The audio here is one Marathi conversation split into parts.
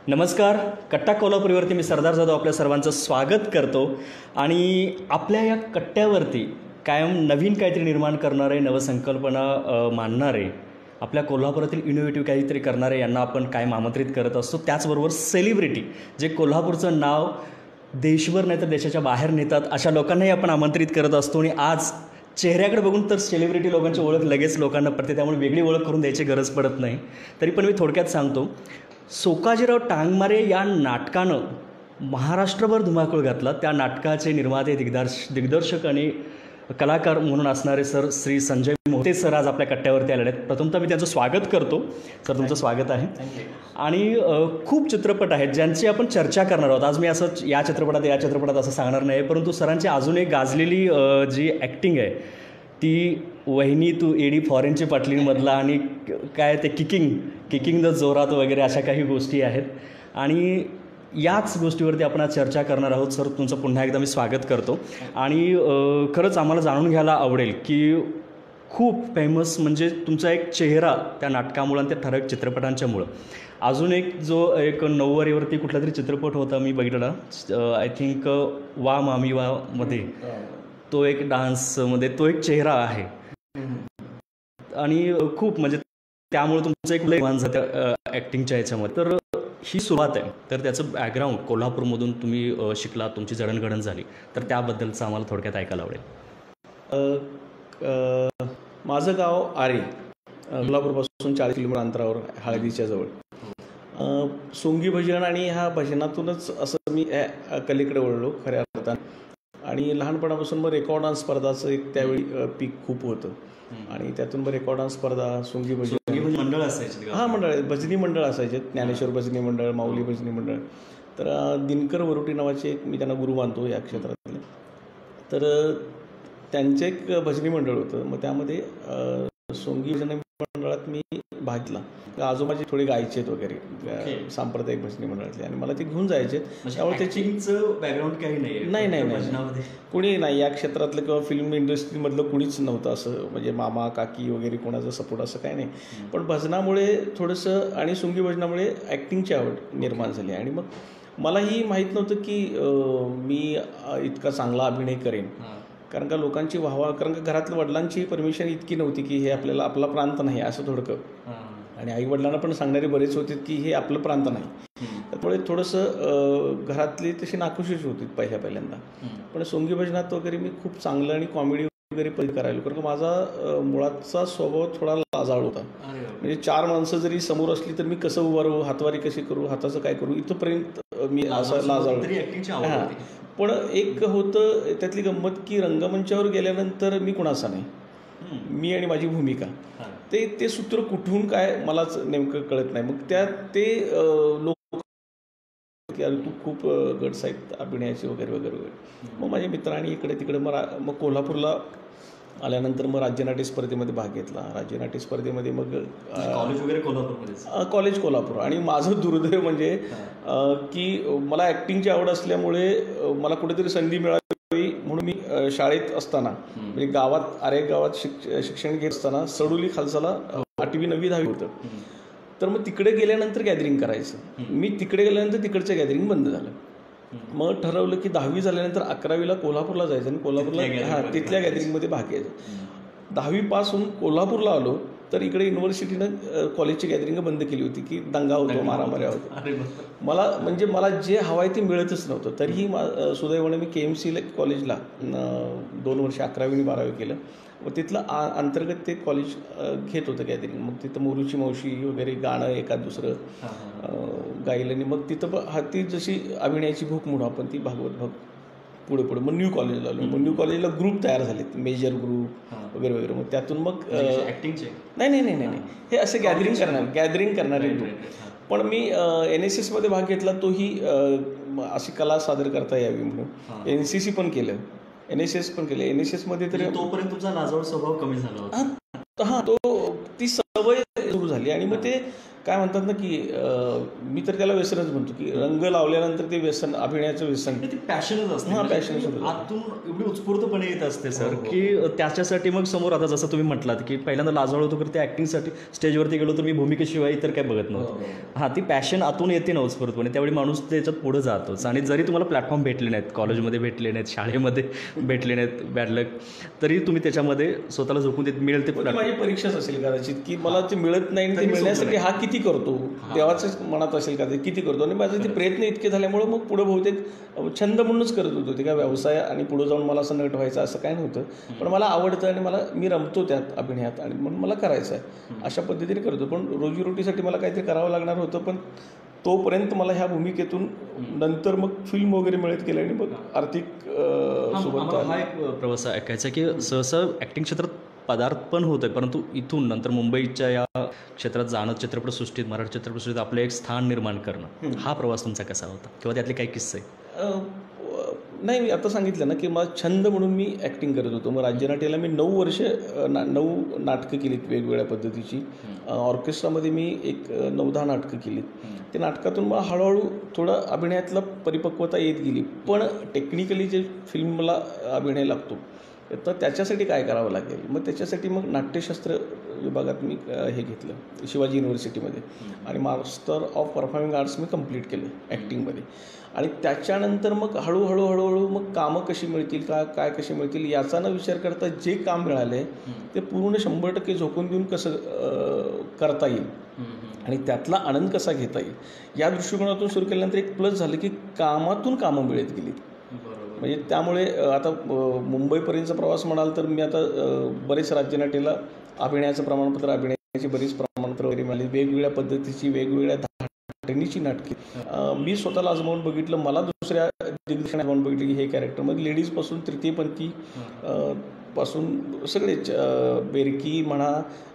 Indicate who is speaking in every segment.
Speaker 1: नमस्कार. कट्टा कोल्हापुरीवरती मी सरदार जाधव आपल्या सर्वांचं स्वागत करतो. आणि आपल्या या कट्ट्यावरती कायम नवीन काहीतरी निर्माण करणारे, नवसंकल्पना मानणारे, आपल्या कोल्हापुरातील इनोव्हेटिव्ह काहीतरी करणारे यांना आपण कायम आमंत्रित करत असतो. त्याचबरोबर सेलिब्रिटी जे कोल्हापूरचं नाव देशभर नाही तर देशाच्या बाहेर नेतात अशा लोकांनाही आपण आमंत्रित करत असतो. आणि आज चेहऱ्याकडे बघून तर सेलिब्रिटी लोकांची ओळख लगेच लोकांना पडते, त्यामुळे वेगळी ओळख करून द्यायची गरज पडत नाही. तरी पण मी थोडक्यात सांगतो. सोकाजीराव टांगमारे या नाटकानं महाराष्ट्रभर धुमाकूळ घातला. त्या नाटकाचे निर्माते, दिग्दर्शक आणि कलाकार म्हणून असणारे सर श्री संजय मोहिते सर आज आपल्या कट्ट्यावरती आलेले आहेत. प्रथमतः मी त्यांचं स्वागत करतो. सर, तुमचं स्वागत आहे. आणि खूप चित्रपट आहेत ज्यांची आपण चर्चा करणार आहोत. आज मी असं या चित्रपटात असं सांगणार नाही, परंतु सरांची अजून एक गाजलेली जी ॲक्टिंग आहे ती वहिनी तू एडी फॉरेनची पाटलीमधला आणि काय ते किकिंग द जोरात वगैरे अशा काही गोष्टी आहेत. आणि याच गोष्टीवरती आपण आज चर्चा करणार आहोत. सर, तुमचं पुन्हा एकदा मी स्वागत करतो. आणि खरंच आम्हाला जाणून घ्यायला आवडेल की खूप फेमस म्हणजे तुमचा एक चेहरा त्या नाटकामुळं आणि त्या ठराविक चित्रपटांच्यामुळं. अजून एक नऊवारीवरती कुठला तरी चित्रपट होता मी बघितला, आय थिंक वा मामी वा मध्ये तो एक डान्समध्ये तो एक चेहरा आहे. आणि खूप म्हणजे त्यामुळे तुमचं एक लय मान जातं ॲक्टिंगच्या याच्यामध्ये. तर ही सुरुवात आहे. तर त्याचं बॅकग्राऊंड कोल्हापूरमधून तुम्ही शिकला, तुमची जडणघडण झाली, तर त्याबद्दलचं आम्हाला थोडक्यात ऐकायला आवडेल.
Speaker 2: माझं गाव आरे, कोल्हापूरपासून 40 किलोमीटर अंतरावर, हळदीच्या जवळ. सोंगी भजन आणि ह्या भजनातूनच असं मी कलेकडे वळलो खऱ्या अर्थानं. आणि लहानपणापासून मग रेकॉर्ड डान्स स्पर्धाचं एक त्यावेळी पीक खूप होतं. आणि त्यातून मग रेकॉर्ड डान्स स्पर्धा, सोंगी भजन
Speaker 1: मंडळ असायचे.
Speaker 2: मंडळ, भजनी मंडळ असायचे. ज्ञानेश्वर भजनी मंडळ, माऊली भजनी मंडळ. तर दिनकर वरुटी नावाचे एक मी त्यांना गुरु मानतो या क्षेत्रातले. तर त्यांचं एक भजनी मंडळ होतं. मग त्यामध्ये सोंगी भजनी मंडळात मी भाग घेतला. आजोबाजी थोडे गायचे आहेत वगैरे सांप्रदायिक भजनी मंडळातले, आणि मला ते घेऊन जायचे. त्यामुळे त्याची
Speaker 1: बॅकग्राऊंड काही नाही,
Speaker 2: कुणी नाही या क्षेत्रातलं किंवा फिल्म इंडस्ट्रीमधलं कुणीच नव्हतं असं, म्हणजे मामा काकी वगैरे कोणाचा सपोर्ट असं काही नाही. पण भजनामुळे थोडंसं आणि सोंगी भजनामुळे ॲक्टिंगची आवड निर्माण झाली. आणि मग मलाही माहीत नव्हतं की मी इतका चांगला अभिनय करेन, कारण का लोकांची वाहवा, कारण का घरातल्या वडिलांची परमिशन इतकी नव्हती की हे आपल्याला आपला प्रांत नाही असं थोडकं. आणि आईवडिलांना पण सांगणारे बरेच होते की हे आपलं प्रांत नाही. त्यामुळे थोडंसं घरातली तशी नाखुशीच होती पहिल्यांदा. पण सोंगी भजनात वगैरे मी खूप चांगलं आणि कॉमेडी वगैरे करायला, कारण का माझा मुळाचा स्वभाव थोडा लाजाळू होता. म्हणजे 4 माणसं जरी समोर असली तर मी कसं उभं राहू, हातवारी कशी करू, हाताचं काय करू, इथंपर्यंत मी असं लाजाळू. हां, पण एक होतं त्यातली गंमत की रंगमंचावर गेल्यानंतर मी कुणाचा नाही, मी आणि माझी भूमिका, ते सूत्र कुठून काय मलाच नेमकं कळत नाही. मग ते लोक की अरे तू खूप गट्स आहेत अभिनयाचे वगैरे वगैरे वगैरे. मग माझ्या मित्रांनी इकडे तिकडे मग कोल्हापूरला आल्यानंतर मग राज्यनाट्य स्पर्धेमध्ये भाग घेतला. राज्यनाट्य स्पर्धेमध्ये मग
Speaker 1: कॉलेज वगैरे कोल्हापूरमध्ये,
Speaker 2: कॉलेज कोल्हापूर. आणि माझं दुर्दैव म्हणजे की मला ॲक्टिंगची आवड असल्यामुळे मला कुठेतरी संधी मिळावी म्हणून मी शाळेत असताना, म्हणजे गावात आरे गावात शिक्षण घेत असताना सडोली खालसाला 8वी 9वी 10वी होतं. तर मग तिकडे गेल्यानंतर गॅदरिंग करायचं. मी तिकडे गेल्यानंतर तिकडचं गॅदरिंग बंद झालं. मग ठरवलं की 10वी झाल्यानंतर 11वीला कोल्हापूरला जायचं आणि कोल्हापूरला तिथल्या गॅदरिंगमध्ये भाग घ्यायचा. 10वी पास होऊन कोल्हापूरला आलो तर इकडे युनिव्हर्सिटीनं कॉलेजची गॅदरिंग बंद केली होती की दंगा होतो, मारामाऱ्या होतो. मला जे हवं आहे ते मिळतच नव्हतं. तरीही सुदैवाने मी KMC कॉलेजला 2 वर्ष 11वी आणि 12वी केलं. मग तिथलं अंतर्गत ते कॉलेज घेत होतं गॅदरिंग. मग तिथं मोरूची मावशी वगैरे गाणं एखाद दुसरं गायलं. आणि मग तिथं ती जशी अभिनयाची भूक म्हणू आपण, ती भागवत पुढे मग न्यू कॉलेजला आलो. मग न्यू कॉलेजला ग्रुप तयार झालेत, मेजर ग्रुप वगैरे वगैरे. मग त्यातून मग
Speaker 1: ॲक्टिंगचे
Speaker 2: नाही हे असे गॅदरिंग करणारे ग्रुप. पण मी NSSमध्ये भाग घेतला, तोही अशी कला सादर करता यावी म्हणून. NCC पण केलं, NSS पण केलं. NSSमध्ये तरी
Speaker 1: तोपर्यंत तुमचा लाजाळू स्वभाव कमी झाला होता.
Speaker 2: ती सवय सुरू झाली. आणि मग ते काय म्हणतात ना की मी तर त्याला व्यसनच म्हणतो की रंग लावल्यानंतर ते व्यसन, अभिनयाचं व्यसन,
Speaker 1: ती पॅशनच असते.
Speaker 2: हां,
Speaker 1: म्हणजे
Speaker 2: पॅशनच
Speaker 1: ती
Speaker 2: होतं.
Speaker 1: आतून एवढी उत्स्फूर्तपणे येत असते सर,
Speaker 2: हो.
Speaker 1: की त्याच्यासाठी मग समोर आता जसं तुम्ही म्हटलात की पहिल्यांदा लाजाळू होतो तर त्या ॲक्टिंगसाठी स्टेजवरती गेलो तर मी भूमिकेशिवाय इतर काय बघत नव्हतो. हां, ती पॅशन आतून येते ना उत्स्फूर्तपणे, त्यावेळी माणूस त्याच्यात पुढे जातोच. आणि जरी तुम्हाला प्लॅटफॉर्म भेटले नाहीत, कॉलेजमध्ये भेटले नाहीत, शाळेमध्ये भेटले नाहीत, बॅड लक, तरी तुम्ही त्याच्यामध्ये स्वतःला झोकून देत मिळेल ते
Speaker 2: ती माझी परीक्षाच असेल कदाचित की मला ते मिळत नाही आणि ते मिळण्यासाठी हा किती करतो, देवाच्याच मनात असेल का ते किती करतो. आणि माझे ते प्रयत्न इतके झाल्यामुळं मग पुढं बहुतेक छंद म्हणूनच करत होतो ते, काय व्यवसाय आणि पुढं जाऊन मला असं नट व्हायचं असं काय नव्हतं. पण मला आवडतं आणि मी रमतो त्यात अभिनयात आणि म्हणून मला करायचं आहे अशा पद्धतीने करतो. पण रोजीरोटीसाठी मला काहीतरी करावं लागणार होतं, पण तोपर्यंत मला ह्या भूमिकेतून नंतर मग फिल्म वगैरे मिळत गेलं आणि मग आर्थिक सोबत
Speaker 1: हा एक प्रवास ऐकायचा की सहसा ॲक्टिंग क्षेत्रात पदार्पण होत आहे, परंतु इथून नंतर मुंबईच्या या क्षेत्रात जाणं, चित्रपटसृष्टीत, मराठी चित्रपटसृष्टीत आपलं एक स्थान निर्माण करणं, हा प्रवास तुमचा कसा होता किंवा त्यातले काही किस्से?
Speaker 2: नाही, मी आता सांगितलं ना की मला छंद म्हणून मी ॲक्टिंग करत होतो. मग राज्यनाट्याला मी 9 वर्ष 9 नाटकं केलीत वेगवेगळ्या पद्धतीची. ऑर्केस्ट्रामध्ये मी एक 9-10 नाटकं केलीत. त्या नाटकातून मला हळूहळू थोडं अभिनयातला परिपक्वता येत गेली. पण टेक्निकली जे फिल्मला अभिनय लागतो तर त्याच्यासाठी काय करावं लागेल, मग त्याच्यासाठी मग नाट्यशास्त्र विभागात मी हे घेतलं शिवाजी युनिव्हर्सिटीमध्ये आणि master of performing arts me complete केलं ॲक्टिंगमध्ये. आणि त्याच्यानंतर मग हळूहळू मग कामं कशी मिळतील, काय कशी मिळतील याचा न विचार करता जे काम मिळाले ते पूर्ण 100% झोकून देऊन कसं करता येईल आणि त्यातला आनंद कसा घेता येईल या दृष्टिकोनातून सुरू केल्यानंतर एक प्लस झालं की कामातून कामं मिळत गेली. म्हणजे त्यामुळे आता मुंबईपर्यंतचा प्रवास म्हणाल तर मी आता बरेच राज्यनाट्याला अभिनयाचं प्रमाणपत्र, अभिनयाची बरीच प्रमाणपत्र वगैरे मिळाली, वेगवेगळ्या पद्धतीची वेगवेगळ्या धाटणीची नाटके मी स्वतःला आजमावून बघितलं. मला दुसऱ्या दिग्दर्शकाने आजमावून बघितलं की हे कॅरेक्टर मग लेडीजपासून तृतीयपंथी पासून सगळेच बेरकी म्हणा,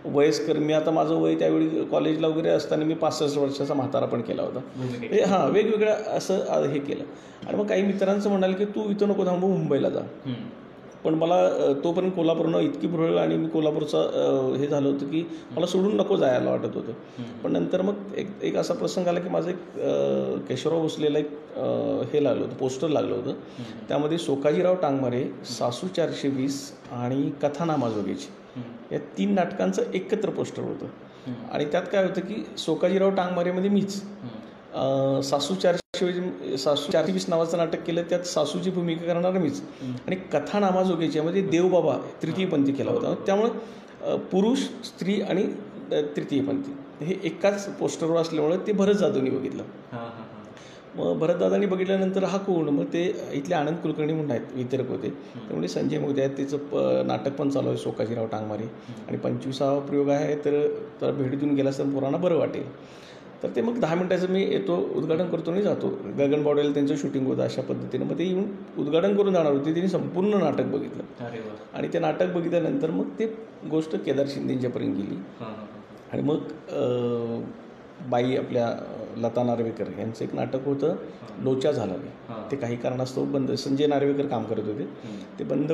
Speaker 2: वयस्कर. मी आता माझं वय त्यावेळी कॉलेजला वगैरे असताना मी 65 वर्षाचा म्हातारा पण केला होता. हां, वेगवेगळ्या असं हे केलं. आणि मग काही मित्रांचं म्हणाल की तू इथं नको थांबू, मुंबईला जा. पण मला तोपर्यंत कोल्हापूरनं इतकी भुरळ आणि मी कोल्हापूरचं हे झालं होतं की मला सोडून नको जायला वाटत होतं. पण नंतर मग एक असा प्रसंग आला की माझं एक केशवराव भोसलेला एक हे लागलं होतं, पोस्टर लागलं होतं. त्यामध्ये सोकाजीराव टांगमारे, सासू 420 आणि कथानामा जोगीची या 3 नाटकांचं एकत्र पोस्टर होतं. आणि त्यात काय होतं की सोकाजीराव टांगमारेमध्ये मीच, सासू 420 नावाचं नाटक केलं, त्यात सासूची भूमिका करणारा मीच, आणि कथानामा जोगीची यामध्ये देवबाबा तृतीयपंथी केला होता. त्यामुळं पुरुष, स्त्री आणि तृतीयपंथी हे एकाच पोस्टरवर असल्यामुळे ते भरत जाधवनी बघितलं. मग भरतदादांनी बघितल्यानंतर हा कोण, मग ते इथले आनंद कुलकर्णी म्हणून आहेत, वितरक होते. त्यामुळे संजय मोदी आहेत, त्याचं नाटक पण चालू आहे सोकाजीराव टांगमारे आणि 25वा प्रयोग आहे, तर भेट देऊन गेला तर पुराणा बरं वाटेल. तर ते मग 10 मिनिटाचं मी येतो, उद्घाटन करतो आणि जातो. गगन बॉडेल त्यांचं शूटिंग होतं अशा पद्धतीनं. मग ते येऊन उद्घाटन करून जाणार होते, त्यांनी संपूर्ण नाटक बघितलं. आणि ते नाटक बघितल्यानंतर मग ते गोष्ट केदार शिंदेंच्यापर्यंत गेली. आणि मग बाई आपल्या लता नार्वेकर यांचं एक नाटक होतं लोचा झाला नाही, ते काही कारणास्तव बंद, संजय नार्वेकर काम करत होते, ते बंद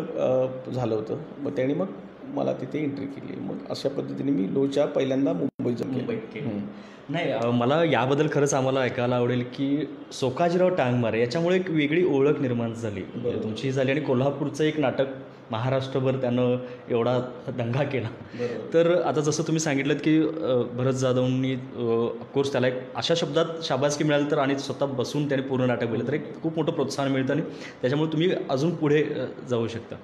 Speaker 2: झालं होतं. मग त्यांनी मग मला तिथे एंट्री केली. मग अशा पद्धतीने मी लोचा पहिल्यांदा मुंबईत केलं.
Speaker 1: नाही, मला याबद्दल खरंच आम्हाला ऐकायला आवडेल की सोकाजीराव टांगमारे याच्यामुळे एक वेगळी ओळख निर्माण झाली तुमची झाली, आणि कोल्हापूरचं एक नाटक महाराष्ट्रभर त्यानं एवढा दंगा केला. तर आता जसं तुम्ही सांगितलं की भरत जाधवनी ऑफकोर्स त्याला एक अशा शब्दात शाबासकी मिळाली तर, आणि स्वतः बसून त्याने पूर्ण नाटक केलं तर एक खूप मोठं प्रोत्साहन मिळतं आणि त्याच्यामुळे तुम्ही अजून पुढे जाऊ शकता.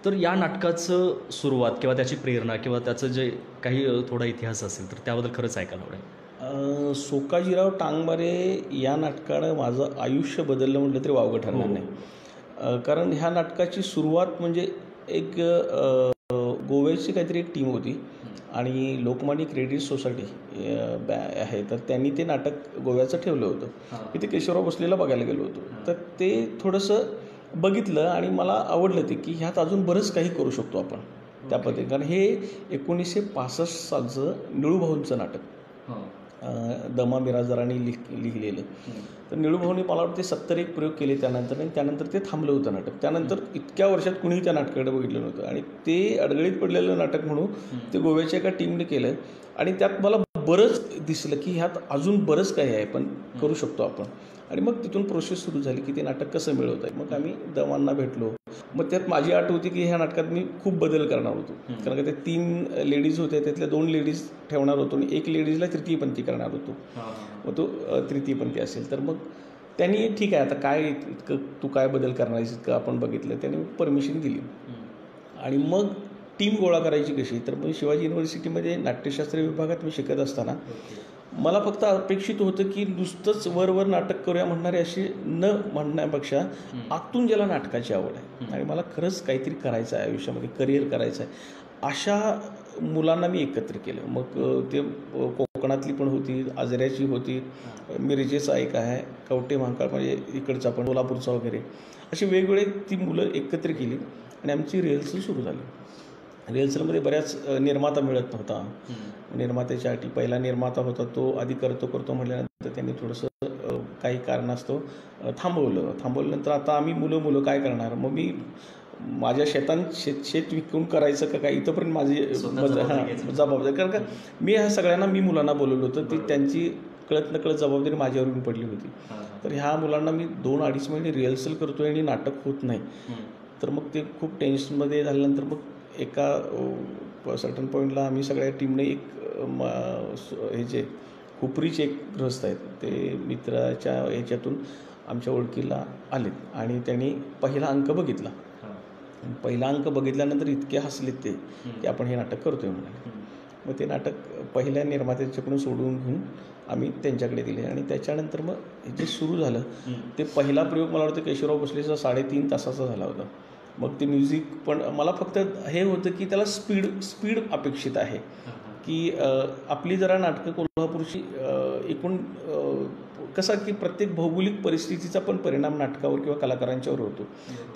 Speaker 1: तर या नाटकाचं सुरुवात किंवा त्याची प्रेरणा किंवा त्याचं जे काही थोडा इतिहास असेल तर त्याबद्दल खरंच ऐकायला आवडेल.
Speaker 2: सोकाजीराव टांगमारे या नाटकानं माझं आयुष्य बदललं म्हटलं तरी वावगं ठरणार नाही. कारण ह्या नाटकाची सुरुवात म्हणजे एक गोव्याची काहीतरी एक टीम होती आणि लोकमान्य क्रेडिट सोसायटी आहे, तर त्यांनी ते नाटक गोव्याचं ठेवलं होतं. मी ते केशवराव भोसलेला बघायला गेलो होतो. तर ते थोडंसं बघितलं आणि मला आवडलं ते की ह्यात अजून बरंच काही करू शकतो आपण त्या पद्धतीने. कारण हे 1965 सालचं निळूभाऊंचं नाटक दमा मिराजदारांनी लिहिलेलं. तर निळूभाऊनी मला वाटते 70 एक प्रयोग केले त्यानंतर, आणि त्यानंतर ते थांबलं होतं नाटक. त्यानंतर इतक्या वर्षात कुणीही त्या नाटकाकडे बघितलं नव्हतं आणि ते अडगळीत पडलेलं नाटक म्हणून ते गोव्याच्या एका टीमने केलं. आणि त्यात मला बरंच दिसलं की ह्यात अजून बरंच काही आहे पण करू शकतो आपण. आणि मग तिथून प्रोसेस सुरू झाली की ते नाटक कसं मिळवत आहे. मग आम्ही दवांना भेटलो. मग त्यात माझी अट होती की ह्या नाटकात मी खूप बदल करणार होतो, कारण का ते 3 लेडीज होत्या, त्यातल्या 2 लेडीज ठेवणार होतो आणि 1 लेडीजला तृतीयपंथी करणार होतो. मग तो तृतीयपंथी असेल तर मग त्यांनी ठीक आहे आता काय इतकं तू काय बदल करणार आहेस इतकं आपण बघितलं, त्यांनी परमिशन दिली. आणि मग टीम गोळा करायची कशी, तर मग शिवाजी युनिव्हर्सिटीमध्ये नाट्यशास्त्र विभागात मी शिकत असताना मला फक्त अपेक्षित होतं की नुसतंच वर नाटक करूया म्हणणारे असे न म्हणण्यापेक्षा आतून ज्याला नाटकाची आवड आहे आणि मला खरंच काहीतरी करायचं आहे आयुष्यामध्ये, करिअर करायचं आहे, अशा मुलांना मी एकत्र केलं. मग ते कोकणातली पण होती, आजऱ्याची होती, मिरजेचा एक आहे, कवटे महाकाळ म्हणजे इकडचा पण, सोलापूरचा वगैरे, अशी वेगवेगळे ती मुलं एकत्र केली आणि आमची रिहर्सल सुरू झाली. रिहर्सलमध्ये बऱ्याच निर्माता मिळत नव्हता. निर्मात्याच्या अटी, पहिला निर्माता होता तो आधी करतो म्हटल्यानंतर त्यांनी थोडंसं काही कारणास्तव थांबवल्यानंतर आता आम्ही मुलं काय करणार, मग मी माझ्या शेत विकून करायचं का काय, इथंपर्यंत माझी जबाबदारी, कारण का मी ह्या सगळ्यांना मुलांना बोलवलं होतं, ती त्यांची कळत नकळत जबाबदारी माझ्यावर येऊन पडली होती. तर ह्या मुलांना मी 2-2.5 महिने रिहर्सल करतो आहे आणि नाटक होत नाही. तर मग ते खूप टेन्शनमध्ये झाल्यानंतर मग एका सर्टन पॉईंटला आम्ही सगळ्या टीमने एक हे जे हुपरीचे एक गृहस्थ आहेत ते मित्राच्या ह्याच्यातून आमच्या ओळखीला आलेत आणि त्यांनी पहिला अंक बघितला. पहिला अंक बघितल्यानंतर इतके हसलेत ते की आपण हे नाटक करतोय म्हणाले. मग ते नाटक पहिल्या निर्मात्याच्याकडून सोडून घेऊन आम्ही त्यांच्याकडे दिले आणि त्याच्यानंतर मग जे सुरू झालं ते पहिला प्रयोग मला वाटतं केशवराव भोसलेचा 3.5 तासाचा झाला होता. मग ते म्युझिक पण मला फक्त हे होतं की त्याला स्पीड अपेक्षित आहे की आपली जरा नाटकं कोल्हापूरची एकूण कसा की प्रत्येक भौगोलिक परिस्थितीचा पण परिणाम नाटकावर किंवा कलाकारांच्यावर होतो.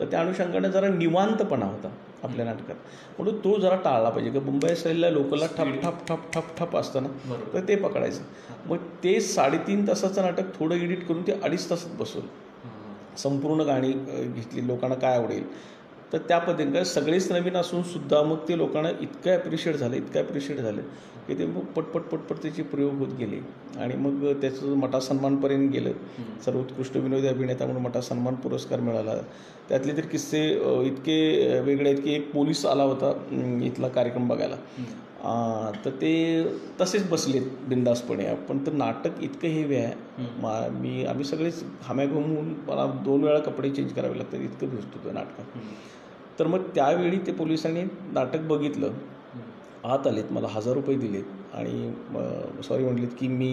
Speaker 2: तर त्या अनुषंगाने जरा निवांतपणा होता आपल्या नाटकात, म्हणून तो जरा टाळला पाहिजे की मुंबई स्टाईलला लोकलला ठप असतं ना, तर ते पकडायचं. मग ते 3.5 तासाचं नाटक थोडं एडिट करून ते 2.5 तासात बसवलं. संपूर्ण गाणी घेतली, लोकांना काय आवडेल तर त्या पद्धतीने सगळेच नवीन असून सुद्धा मग ते लोकांना इतकं ॲप्रिशिएट झालं की ते मग पटपट त्याचे प्रयोग होत गेले आणि मग त्याचं मटा सन्मानपर्यंत गेलं. सर्वोत्कृष्ट विनोदी अभिनेता म्हणून मटा सन्मान पुरस्कार मिळाला. त्यातले तर किस्से इतके वेगळे आहेत की एक पोलीस आला होता इथला कार्यक्रम बघायला, तर ते तसेच बसलेत बिंदासपणे. पण तर नाटक इतकं हेवी आहे, आम्ही सगळेच खाम्या घुमून मला 2 वेळा कपडे चेंज करावे लागतात, इतकं भिजत होतं नाटकात. तर मग त्यावेळी ते पोलिसांनी नाटक बघितलं, आत आलेत, मला 1000 रुपये दिलेत आणि सॉरी म्हटलेत की मी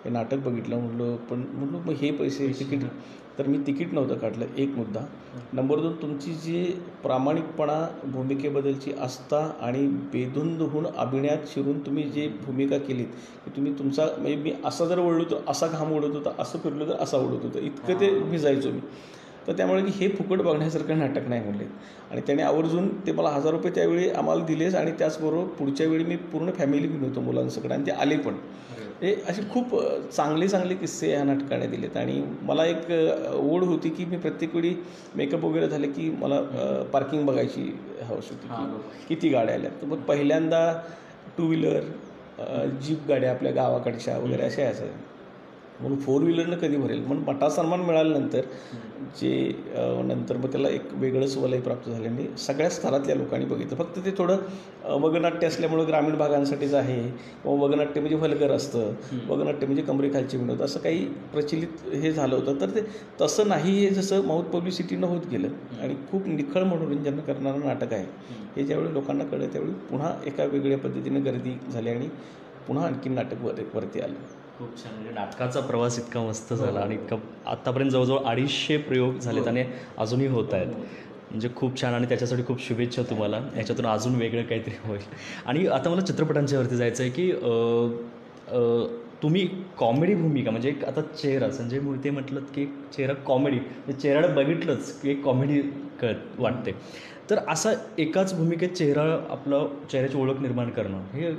Speaker 2: हे नाटक बघितलं. म्हटलं मग हे पैसे तिकीट, तर मी तिकीट नव्हतं काढलं, एक मुद्दा. नंबर 2, तुमची जी प्रामाणिकपणा, भूमिकेबद्दलची आस्था आणि बेधुंद होऊन अभिनयात शिरून तुम्ही जे भूमिका केलीत की तुम्ही तुमचा म्हणजे मी असा जर ओढलो तर असा घाम ओढत होता, असं फिरलो तर असा ओढत होतं, इतकं ते भिजायचो मी. तर त्यामुळे की हे फुकट बघण्यासारखं नाटक नाही म्हणले आणि त्याने आवर्जून ते मला 1000 रुपये त्यावेळी आम्हाला दिलेच आणि त्याचबरोबर पुढच्या वेळी मी पूर्ण फॅमिली घेऊन होतो मुलांसकडे आणि ते आले पण. हे असे खूप चांगले किस्से ह्या नाटकाने दिलेत आणि मला एक ओढ होती की मी प्रत्येक वेळी मेकअप वगैरे झाले की मला पार्किंग बघायची हौस होती की किती गाड्या आल्या. तर मग पहिल्यांदा 2 व्हीलर जीप गाड्या आपल्या गावाकडच्या वगैरे अशा असायच्या, म्हणून 4 व्हीलरनं कधी भरेल. म्हणून मटा सन्मान मिळाल्यानंतर नंतर मग त्याला एक वेगळंच वलय प्राप्त झाल्याने सगळ्या स्तरातल्या लोकांनी बघितलं. फक्त ते थोडं वगनाट्य असल्यामुळं ग्रामीण भागांसाठीच आहे किंवा वगनाट्य म्हणजे वल्गर असतं, वगनाट्य म्हणजे कमरेखालचे विनोद, असं काही प्रचलित हे झालं होतं. तर ते तसं नाही, हे जसं माउथ पब्लिसिटीनं होत गेलं आणि खूप निखळ मनोरंजन करणारं नाटक आहे हे ज्यावेळी लोकांना कळलं त्यावेळी पुन्हा एका वेगळ्या पद्धतीने गर्दी झाली आणि पुन्हा आणखीन नाटक वरती आलं.
Speaker 1: खूप छान. म्हणजे नाटकाचा प्रवास इतका मस्त झाला आणि इतका आत्तापर्यंत जवळजवळ 250 प्रयोग झालेत आणि अजूनही होत आहेत. म्हणजे खूप छान आणि त्याच्यासाठी खूप शुभेच्छा तुम्हाला. याच्यातून अजून वेगळं काहीतरी होईल. आणि आता मला चित्रपटांच्यावरती जायचं आहे की तुम्ही कॉमेडी भूमिका म्हणजे एक आता चेहरा संजय मूर्ती म्हटलं की चेहरा कॉमेडी, चेहरा बघितलंच की एक कॉमेडी वाटते. तर असा एकाच भूमिकेत आपलं चेहऱ्याची ओळख निर्माण करणं हे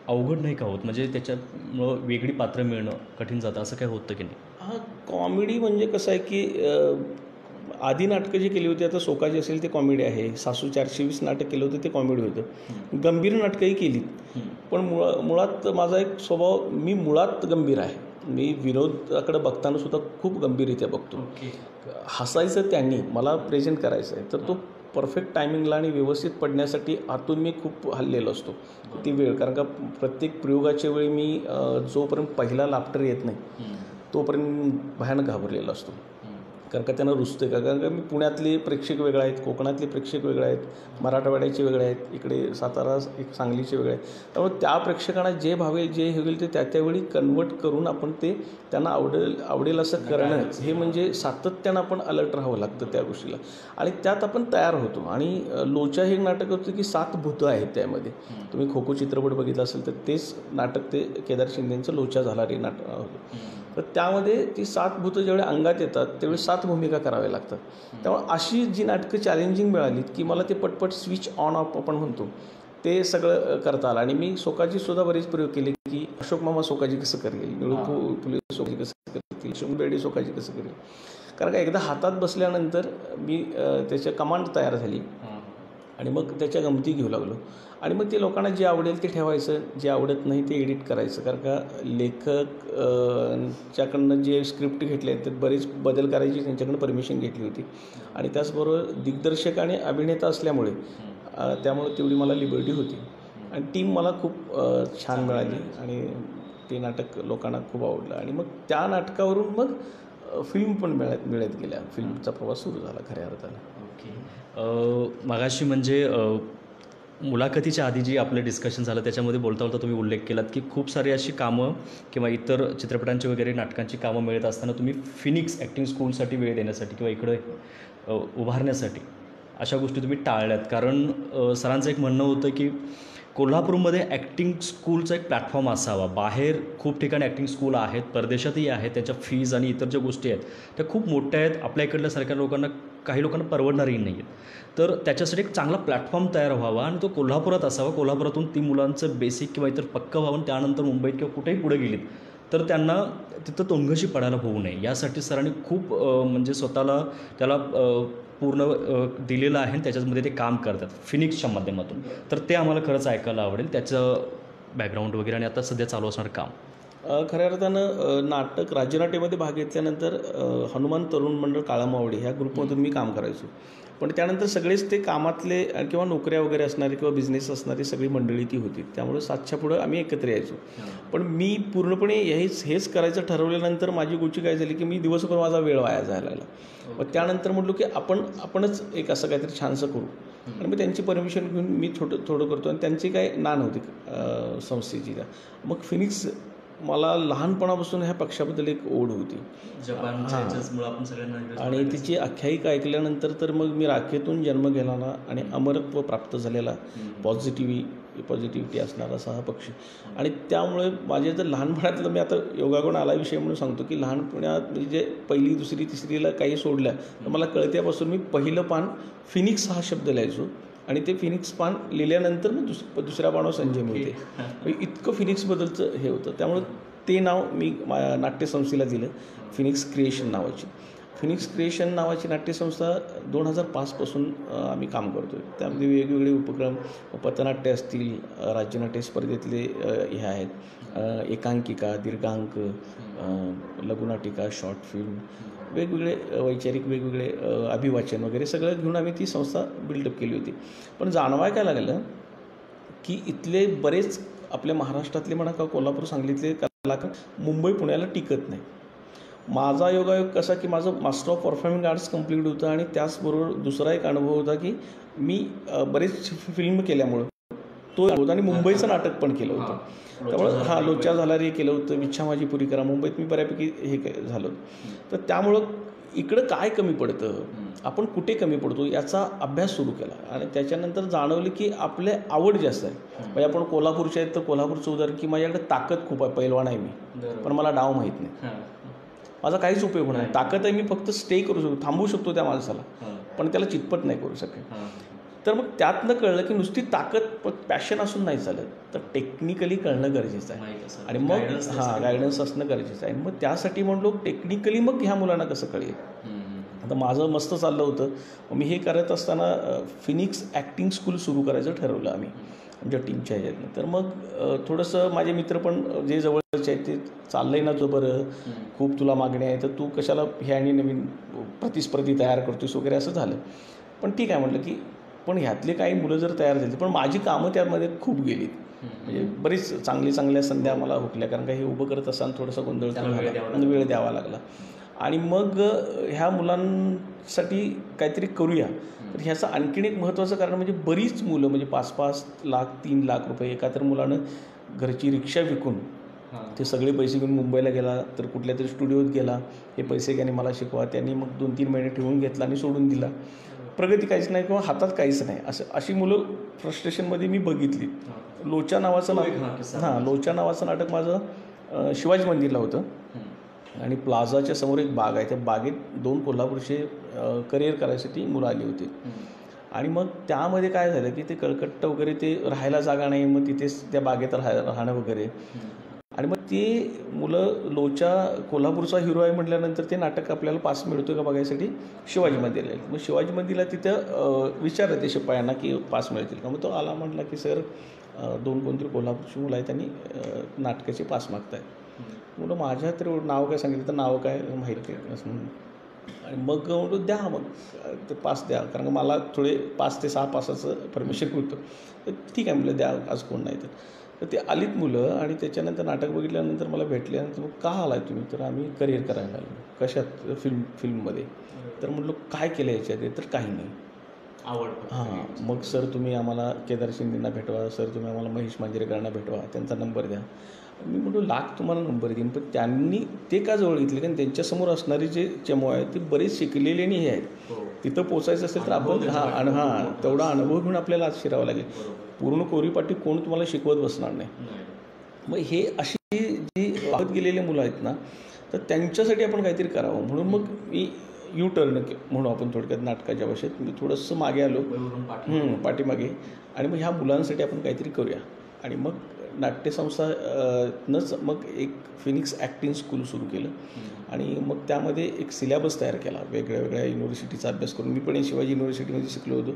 Speaker 1: अवघड नाही का होत? म्हणजे त्याच्यामुळं वेगळी पात्र मिळणं कठीण जातं, असं काय होतं की नाही?
Speaker 2: कॉमेडी म्हणजे कसं आहे की आधी नाटकं जी केली होती, आता सोकाजी असेल ते कॉमेडी आहे, सासू 420 नाटक केलं होतं ते कॉमेडी होतं, गंभीर नाटकंही केलीत. पण मुळात माझा एक स्वभाव, मी मुळात गंभीर आहे. मी विनोदाकडे बघताना सुद्धा खूप गंभीररित्या बघतो. हसायचं त्यांनी मला प्रेझेंट करायचं आहे, तर तो परफेक्ट टायमिंगला आणि व्यवस्थित पडण्यासाठी आतून मी खूप हललेलो असतो ती वेळ. कारण का प्रत्येक प्रयोगाच्या वेळी मी जोपर्यंत पहिला लाफ्टर येत नाही तोपर्यंत भयानक घाबरलेला असतो. कारण का त्यांना रुजतं का, कारण का मी पुण्यातले प्रेक्षक वेगळे आहेत, कोकणातले प्रेक्षक वेगळे आहेत, मराठवाड्याचे वेगळे आहेत, इकडे सातारा एक सांगलीचे वेगळे आहेत. त्यामुळे त्या प्रेक्षकांना जे भावेल जे होईल ते त्यावेळी कन्वर्ट करून आपण ते त्यांना आवडेल असं करणं, हे म्हणजे सातत्यानं आपण अलर्ट राहावं लागतं त्या गोष्टीला. आणि त्यात आपण तयार होतो. आणि लोचा हे नाटक होतं की 7 भूतं आहेत त्यामध्ये. तुम्ही खो खो चित्रपट बघितला असेल तर तेच नाटक ते केदार शिंदेंचं लोचा झाला रे नाटक होतं. तर त्यामध्ये ती 7 भूतं ज्यावेळी अंगात येतात त्यावेळी 7 भूमिका कराव्या लागतात. त्यामुळे अशी जी नाटकं चॅलेंजिंग मिळालीत की मला ते पटपट स्विच ऑन ऑफ आपण म्हणतो ते सगळं करता आलं. आणि मी सोकाजीसुद्धा बरेच प्रयोग केले की अशोक मामा सोकाजी कसं करेल, निळू फुले सोकाजी कसं करतील, शिवून बेडी सोकाजी कसं करेल. कारण का एकदा हातात बसल्यानंतर मी त्याच्या कमांड तयार झाली आणि मग त्याच्या गमती घेऊ लागलो. आणि मग ते लोकांना जे आवडेल ते ठेवायचं, जे आवडत नाही ते एडिट करायचं. कारण का लेखक च्याकडनं जे स्क्रिप्ट घेतले आहेत त्यात बरेच बदल करायची त्यांच्याकडनं परमिशन घेतली होती. आणि त्याचबरोबर दिग्दर्शक आणि अभिनेता असल्यामुळे त्यामुळे तेवढी मला लिबर्टी होती. आणि टीम मला खूप छान मिळाली आणि ते नाटक लोकांना खूप आवडलं. आणि मग त्या नाटकावरून मग फिल्म पण मिळत गेल्या. फिल्मचा प्रवास सुरू झाला खऱ्या अर्थानं.
Speaker 1: ओके. मगाशी म्हणजे मुलाखतीच्या आधी जी आपलं डिस्कशन झालं त्याच्यामध्ये बोलता बोलता तुम्ही उल्लेख केलात की खूप सारी अशी कामं किंवा इतर चित्रपटांची वगैरे नाटकांची कामं मिळत असताना तुम्ही फिनिक्स ॲक्टिंग स्कूलसाठी वेळ देण्यासाठी किंवा इकडं उभारण्यासाठी अशा गोष्टी तुम्ही टाळल्यात. कारण सरांचं एक म्हणणं होतं की कोल्हापूरमध्ये ॲक्टिंग स्कूलचा एक प्लॅटफॉर्म असावा. बाहेर खूप ठिकाणी ॲक्टिंग स्कूल आहेत, परदेशातही आहेत, त्यांच्या फीज आणि इतर ज्या गोष्टी आहेत त्या खूप मोठ्या आहेत, आपल्या इकडल्यासारख्या लोकांना काही लोकांना परवडणारही नाही आहेत. तर त्याच्यासाठी एक चांगला प्लॅटफॉर्म तयार व्हावा आणि तो कोल्हापुरात असावा. कोल्हापुरातून ती मुलांचं बेसिक किंवा इतर पक्कं व्हावं, त्यानंतर मुंबईत किंवा कुठेही पुढे गेलीत तर त्यांना तिथं तोंगशी पडायला होऊ नये यासाठी सरांनी खूप म्हणजे स्वतःला त्याला पूर्ण दिलेलं आहे आणि त्याच्यामध्ये ते काम करतात फिनिक्सच्या माध्यमातून. तर ते आम्हाला खरंच ऐकायला आवडेल त्याचं बॅकग्राऊंड वगैरे आणि आता सध्या चालू असणारं काम.
Speaker 2: खऱ्या अर्थानं नाटक राज्यनाट्यामध्ये भाग घेतल्यानंतर हनुमान तरुण मंडळ काळामावडी ह्या ग्रुपमधून मी काम करायचो. पण त्यानंतर सगळेच ते कामातले किंवा नोकऱ्या वगैरे असणारे किंवा बिझनेस असणारी सगळी मंडळी ती होती. त्यामुळे 7च्या पुढं आम्ही एकत्र यायचो. पण मी पूर्णपणे हेच करायचं ठरवल्यानंतर माझी गोष्टी काय झाली की मी दिवसभर माझा वेळ वाया जायला लागला. मग त्यानंतर म्हटलो की आपणच एक असं काहीतरी छानसं करू. आणि मग त्यांची परमिशन घेऊन मी थोडं करतो. आणि त्यांची काय ना नव्हती संस्थेची. मग फिनिक्स मला लहानपणापासून ह्या पक्षाबद्दल एक ओढ होती. आणि तिची आख्यायिका ऐकल्यानंतर तर मग मी राखेतून जन्म घेणारा आणि अमरत्व प्राप्त झालेला पॉझिटिव्हिटी असणारा असा हा पक्ष. आणि त्यामुळे माझे जर लहानपणातलं मी आता योगागुण आला विषय म्हणून सांगतो की लहानपणात म्हणजे 1ली 2री 3रीला काही सोडल्या तर मला कळत्यापासून मी पहिलं पान फिनिक्स हा शब्द लिहायचो. आणि ते फिनिक्स पान लिहिल्यानंतर मग दुसऱ्या पानावर संजय मिळते. इतकं फिनिक्सबद्दलचं हे होतं. त्यामुळे ते नाव मी नाट्यसंस्थेला दिलं, फिनिक्स क्रिएशन नावाची. फिनिक्स क्रिएशन नावाची नाट्यसंस्था 2005पासून आम्ही काम करतो आहे. त्यामध्ये वेगवेगळे उपक्रम, पथनाट्य असतील, राज्यनाट्य स्पर्धेतले हे आहेत, एकांकिका, दीर्घांक, लघुनाटिका, शॉर्ट फिल्म, वेगवेगळे वैचारिक वेगवेगळे अभिवाचन वगैरे सगळं घेऊन आम्ही ती संस्था बिल्डअप केली होती. पण जाणवाय काय लागलं की इथले बरेच आपल्या महाराष्ट्रातले म्हणा का कोल्हापूर सांगलीतले कलाकार मुंबई पुण्याला टिकत नाही. माझा योगायोग कसा की माझं master of performing arts complete होतं. आणि त्याचबरोबर दुसरा एक अनुभव होता की मी बरेच फिल्म केल्यामुळं तो होता. आणि मुंबईचं नाटक पण केलं होतं. त्यामुळं लोचा झाला रे केलं होतं, इच्छा माझी पुरी करा, मुंबईत मी बऱ्यापैकी हे झालं. तर त्यामुळं इकडं काय कमी पडतं, आपण कुठे कमी पडतो याचा अभ्यास सुरू केला. आणि त्याच्यानंतर जाणवलं की आपले आवड जास्त आहे. म्हणजे आपण कोल्हापूरचे आहेत तर कोल्हापूरचं उदाहरण की माझ्याकडे ताकद खूप आहे, पैलवान आहे मी, पण मला डाव माहीत नाही, माझा काहीच उपयोग होणार नाही. ताकद आहे, मी फक्त स्टे करू शकतो, थांबवू शकतो त्या माणसाला, पण त्याला चितपट नाही करू शकत. तर मग त्यातनं कळलं की नुसती ताकद पॅशन असून नाही चालत, तर टेक्निकली कळणं गरजेचं आहे. आणि मग गायडन्स असणं गरजेचं आहे. मग त्यासाठी म्हणलो टेक्निकली मग ह्या मुलांना कसं कळेल. तर माझं मस्त चाललं होतं. मी हे करत असताना फिनिक्स ॲक्टिंग स्कूल सुरू करायचं ठरवलं आम्ही आमच्या टीमच्या ह्याच्यातनं. तर मग थोडंसं माझे मित्र पण जे जवळचे आहेत ते चाललं आहे ना तो बरं, खूप तुला मागणी आहे तर तू कशाला हे आणि नवीन प्रतिस्पर्धी तयार करतोस वगैरे असं झालं. पण ठीक आहे म्हटलं की पण ह्यातले काही मुलं जर तयार झाली पण माझी कामं त्यामध्ये खूप गेली. म्हणजे बरीच चांगल्या संध्या मला हुकल्या, कारण का हे उभं करत असताना थोडासा गोंधळ वेळ द्यावा लागला. आणि मग ह्या मुलांसाठी काहीतरी करूया. तर ह्याचं आणखीन एक महत्त्वाचं कारण म्हणजे बरीच मुलं म्हणजे 5-5 लाख 3 लाख रुपये एका तर मुलानं घरची रिक्षा विकून ते सगळे पैसे घेऊन मुंबईला गेला, तर कुठल्या तरी स्टुडिओत गेला, हे पैसे त्याने मला शिकवा, त्यांनी मग 2-3 महिने ठेवून घेतला आणि सोडून दिला. प्रगती काहीच नाही किंवा हातात काहीच नाही, अशी मुलं फ्रस्ट्रेशनमध्ये मी बघितली. लोचा नावाचं लोचा नावाचं नाटक माझं शिवाजी मंदिरला होतं आणि प्लाझाच्या समोर एक बाग आहे, त्या बागेत 2 कोल्हापूरचे करिअर करायसाठी मुलं आली होती. आणि मग त्यामध्ये काय झालं की ते कळकट्ट वगैरे ते राहायला जागा नाही, मग तिथेच त्या बागेत राहणं वगैरे. आणि मग ते मुलं लोचा कोल्हापूरचा हिरो आहे म्हटल्यानंतर ते नाटक आपल्याला पास मिळतो का बघायसाठी शिवाजी मंदिरला. मग शिवाजी मंदिरला तिथं विचारलं ते शिपायांना की पास मिळतील का. मग तो आला म्हटला की सर 2 कोणतरी कोल्हापूरची मुलं आहेत त्यांनी नाटकाचे पास मागत आहेत. म्हणून माझ्या तर नाव काय सांगितलं तर नाव काय माहिती आहे असं म्हणून. आणि मग म्हणून द्या मग ते पास द्या, कारण का मला थोडे 5 ते 6 पासाचं परमिशन होतं. तर ठीक आहे म्हटलं द्या, आज कोण नाही तर ते आलीत मुलं. आणि त्याच्यानंतर नाटक बघितल्यानंतर मला भेटल्यानंतर मग का आलाय तुम्ही, तर आम्ही करिअर करायला आलो. कशात, फिल्ममध्ये. तर म्हटलं काय केलं याच्यात, तर काही नाही
Speaker 1: आवड.
Speaker 2: हां. मग सर तुम्ही आम्हाला केदार शिंदेंना भेटवा, सर तुम्ही आम्हाला महेश मांजरेकरांना भेटवा, त्यांचा नंबर द्या. मी म्हटलं लाख तुम्हाला नंबर देईन, पण त्यांनी ते का जवळ घेतले, कारण त्यांच्यासमोर असणारे जे चमू आहेत ते बरेच शिकलेले नाही आहेत. तिथं पोचायचं असेल तर आपण तेवढा अनुभव घेऊन आपल्याला आज शिरावं लागेल. पूर्ण कोरीपाटी कोण तुम्हाला शिकवत बसणार नाही. मग हे अशी जी वाहत गेलेले मुलं आहेत ना, तर त्यांच्यासाठी आपण काहीतरी करावं. म्हणून मग मी टर्न म्हणू आपण थोडक्यात नाटकाच्या भाषेत मी थोडंसं मागे आलो पाठीमागे. आणि मग ह्या मुलांसाठी आपण काहीतरी करूया. आणि मग नाट्यसंस्थानंच मग एक फिनिक्स ॲक्टिंग स्कूल सुरू केलं. आणि मग त्यामध्ये एक सिलेबस तयार केला, वेगळ्या युनिव्हर्सिटीचा अभ्यास करून. मी पण शिवाजी युनिव्हर्सिटीमध्ये शिकलो होतो,